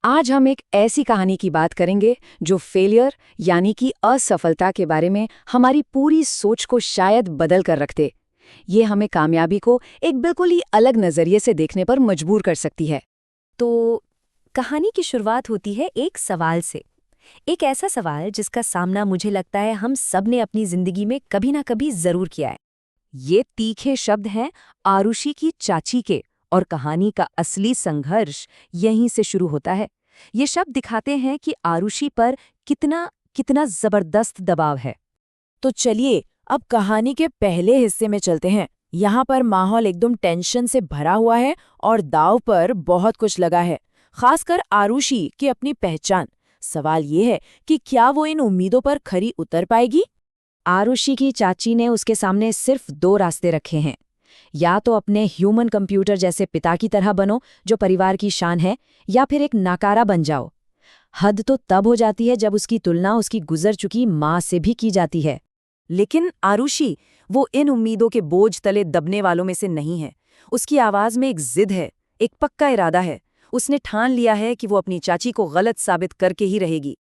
आज हम एक ऐसी कहानी की बात करेंगे जो फेलियर यानी कि असफलता के बारे में हमारी पूरी सोच को शायद बदल कर रख दे। ये हमें कामयाबी को एक बिल्कुल ही अलग नजरिए से देखने पर मजबूर कर सकती है। तो कहानी की शुरुआत होती है एक सवाल से। एक ऐसा सवाल जिसका सामना मुझे लगता है हम सब ने अपनी जिंदगी में कभी ना कभी जरूर किया है। ये तीखे शब्द हैं आरुषि की चाची के, और कहानी का असली संघर्ष यहीं से शुरू होता है। ये शब्द दिखाते हैं कि आरुषि पर कितना कितना जबरदस्त दबाव है। तो चलिए अब कहानी के पहले हिस्से में चलते हैं। यहाँ पर माहौल एकदम टेंशन से भरा हुआ है और दाव पर बहुत कुछ लगा है, खासकर आरुषि की अपनी पहचान। सवाल ये है कि क्या वो इन उम्मीदों पर खरी उतर पाएगी। आरुषि की चाची ने उसके सामने सिर्फ दो रास्ते रखे हैं। या तो अपने ह्यूमन कंप्यूटर जैसे पिता की तरह बनो जो परिवार की शान है, या फिर एक नाकारा बन जाओ। हद तो तब हो जाती है जब उसकी तुलना उसकी गुजर चुकी माँ से भी की जाती है। लेकिन आरुषि वो इन उम्मीदों के बोझ तले दबने वालों में से नहीं है। उसकी आवाज में एक जिद है, एक पक्का इरादा है। उसने ठान लिया है कि वो अपनी चाची को गलत साबित करके ही रहेगी।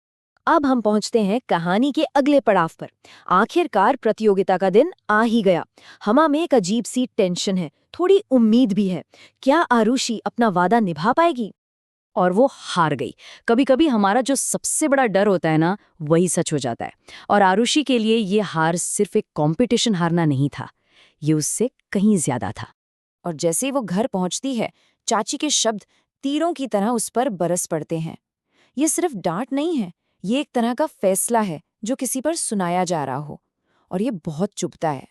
अब हम पहुंचते हैं कहानी के अगले पड़ाव पर। आखिरकार प्रतियोगिता का दिन आ ही गया। हमा में एक अजीब सी टेंशन है, थोड़ी उम्मीद भी है। क्या आरुषि अपना वादा निभा पाएगी? और वो हार गई। कभी कभी हमारा जो सबसे बड़ा डर होता है ना, वही सच हो जाता है। और आरुषि के लिए ये हार सिर्फ एक कंपटीशन हारना नहीं था, ये उससे कहीं ज्यादा था। और जैसे ही वो घर पहुंचती है, चाची के शब्द तीरों की तरह उस पर बरस पड़ते हैं। ये सिर्फ डांट नहीं है, ये एक तरह का फैसला है जो किसी पर सुनाया जा रहा हो, और ये बहुत चुभता है।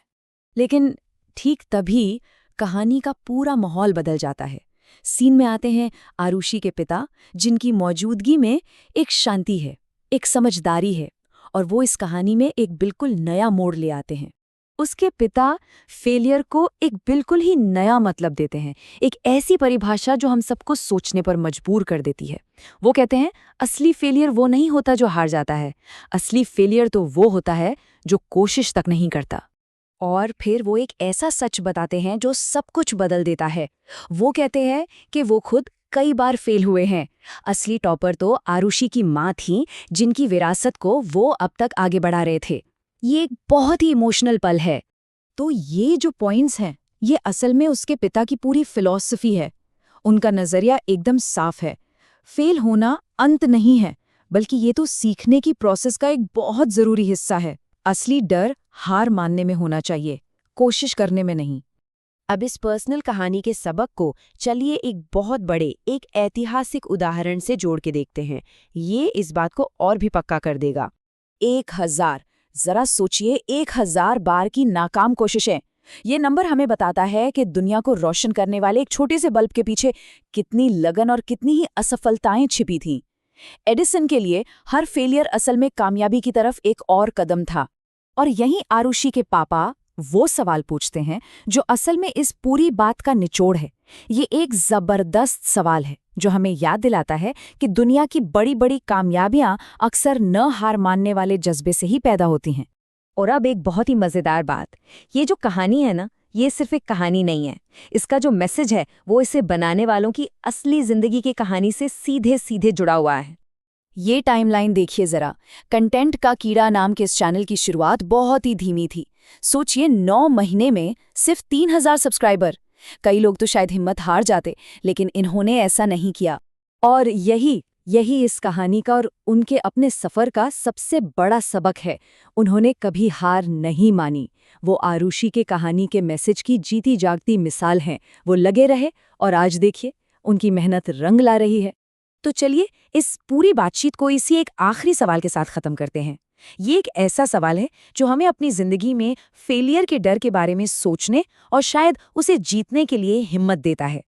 लेकिन ठीक तभी कहानी का पूरा माहौल बदल जाता है। सीन में आते हैं आरुषि के पिता, जिनकी मौजूदगी में एक शांति है, एक समझदारी है, और वो इस कहानी में एक बिल्कुल नया मोड़ ले आते हैं। उसके पिता फेलियर को एक बिल्कुल ही नया मतलब देते हैं, एक ऐसी परिभाषा जो हम सबको सोचने पर मजबूर कर देती है। वो कहते हैं असली फेलियर वो नहीं होता जो हार जाता है, असली फेलियर तो वो होता है जो कोशिश तक नहीं करता। और फिर वो एक ऐसा सच बताते हैं जो सब कुछ बदल देता है। वो कहते हैं कि वो खुद कई बार फेल हुए हैं। असली टॉपर तो आरुषि की माँ थी, जिनकी विरासत को वो अब तक आगे बढ़ा रहे थे। ये एक बहुत ही इमोशनल पल है। तो ये जो पॉइंट्स हैं, ये असल में उसके पिता की पूरी फिलॉसफी है। उनका नजरिया एकदम साफ है। फेल होना अंत नहीं है, बल्कि ये तो सीखने की प्रोसेस का एक बहुत जरूरी हिस्सा है। असली डर हार मानने में होना चाहिए, कोशिश करने में नहीं। अब इस पर्सनल कहानी के सबक को चलिए एक बहुत बड़े, एक ऐतिहासिक उदाहरण से जोड़ के देखते हैं। ये इस बात को और भी पक्का कर देगा। 1000, जरा सोचिए, 1000 बार की नाकाम कोशिशें। ये नंबर हमें बताता है कि दुनिया को रोशन करने वाले एक छोटे से बल्ब के पीछे कितनी लगन और कितनी ही असफलताएं छिपी थीं। एडिसन के लिए हर फेलियर असल में कामयाबी की तरफ एक और कदम था। और यहीं आरुषि के पापा वो सवाल पूछते हैं जो असल में इस पूरी बात का निचोड़ है। ये एक जबरदस्त सवाल है जो हमें याद दिलाता है कि दुनिया की बड़ी बड़ी कामयाबियां अक्सर न हार मानने वाले जज्बे से ही पैदा होती हैं। और अब एक बहुत ही मजेदार बात, ये जो कहानी है ना, ये सिर्फ एक कहानी नहीं है। इसका जो मैसेज है वो इसे बनाने वालों की असली जिंदगी की कहानी से सीधे सीधे जुड़ा हुआ है। ये टाइमलाइन देखिए जरा। कंटेंट का कीड़ा नाम के इस चैनल की शुरुआत बहुत ही धीमी थी। सोचिए, 9 महीने में सिर्फ 3000 सब्सक्राइबर। कई लोग तो शायद हिम्मत हार जाते, लेकिन इन्होंने ऐसा नहीं किया। और यही इस कहानी का और उनके अपने सफर का सबसे बड़ा सबक है। उन्होंने कभी हार नहीं मानी। वो आरुषि के कहानी के मैसेज की जीती जागती मिसाल हैं। वो लगे रहे और आज देखिए उनकी मेहनत रंग ला रही है। तो चलिए इस पूरी बातचीत को इसी एक आखिरी सवाल के साथ खत्म करते हैं। ये एक ऐसा सवाल है जो हमें अपनी जिंदगी में फेलियर के डर के बारे में सोचने और शायद उसे जीतने के लिए हिम्मत देता है।